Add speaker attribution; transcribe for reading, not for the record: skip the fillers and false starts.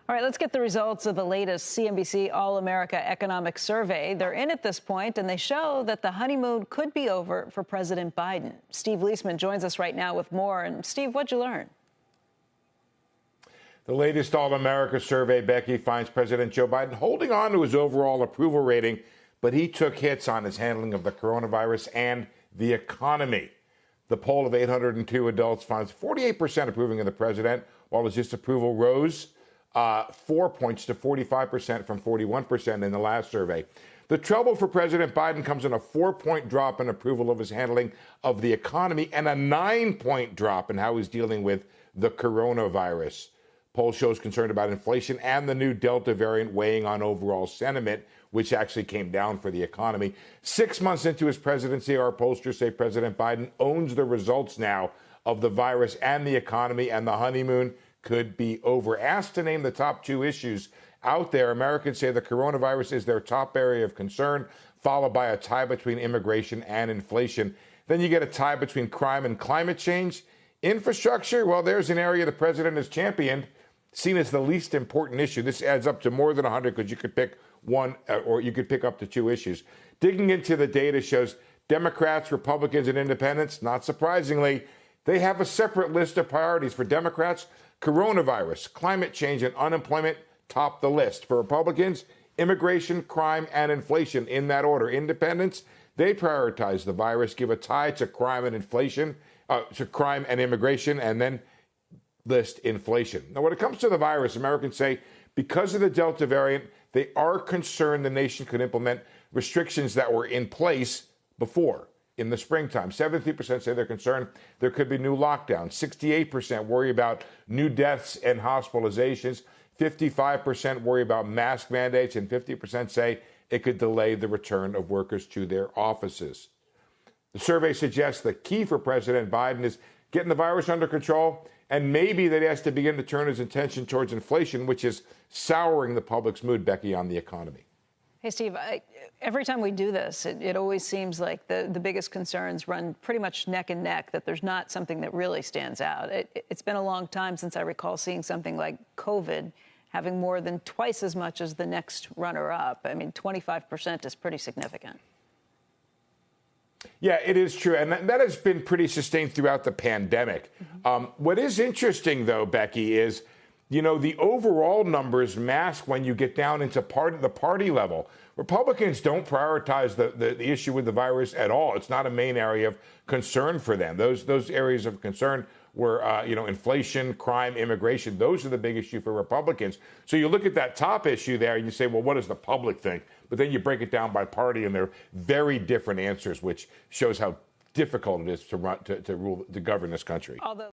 Speaker 1: All right, let's get the results of the latest CNBC All-America Economic Survey. They're in at this point, and they show that the honeymoon could be over for President Biden. Steve Leisman joins us right now with more. And Steve, what'd you learn?
Speaker 2: The latest All-America survey, Becky, finds President Joe Biden holding on to his overall approval rating, but he took hits on his handling of the coronavirus and the economy. The poll of 802 adults finds 48% approving of the president, while his disapproval rose 4 points to 45% from 41% in the last survey. The trouble for President Biden comes in a 4-point drop in approval of his handling of the economy and a 9-point drop in how he's dealing with the coronavirus. Poll shows concern about inflation and the new Delta variant weighing on overall sentiment, which actually came down for the economy. 6 months into his presidency, our pollsters say President Biden owns the results now of the virus and the economy, and the honeymoon could be over. Asked to name the top 2 issues out there, Americans say the coronavirus is their top area of concern, followed by a tie between immigration and inflation. Then you get a tie between crime and climate change. Infrastructure, well, there's an area the president has championed, seen as the least important issue. This adds up to more than 100 because you could pick one or you could pick up to 2 issues. Digging into the data shows Democrats, Republicans, and independents, not surprisingly, they have a separate list of priorities. For Democrats, coronavirus, climate change, and unemployment top the list. For Republicans, immigration, crime, and inflation in that order. Independents, they prioritize the virus, give a tie to crime and inflation, to crime and immigration, and then list inflation. Now, when it comes to the virus, Americans say because of the Delta variant, they are concerned the nation could implement restrictions that were in place before in the springtime. 73% say they're concerned there could be new lockdowns. 68% worry about new deaths and hospitalizations. 55% worry about mask mandates, and 50% say it could delay the return of workers to their offices. The survey suggests the key for President Biden is getting the virus under control, and maybe that he has to begin to turn his attention towards inflation, which is souring the public's mood, Becky, on the economy.
Speaker 1: Hey, Steve, every time we do this, it always seems like the biggest concerns run pretty much neck and neck, that there's not something that really stands out. It's been a long time since I recall seeing something like COVID having more than twice as much as the next runner-up. I mean, 25% is pretty significant.
Speaker 2: Yeah, it is true. And that has been pretty sustained throughout the pandemic. What is interesting, though, Becky, is, you know, the overall numbers mask when you get down into the party level. Republicans don't prioritize the issue with the virus at all. It's not a main area of concern for them. Those areas of concern were, inflation, crime, immigration. Those are the big issue for Republicans. So you look at that top issue there and you say, well, what does the public think? But then you break it down by party, and they're very different answers, which shows how difficult it is to govern this country.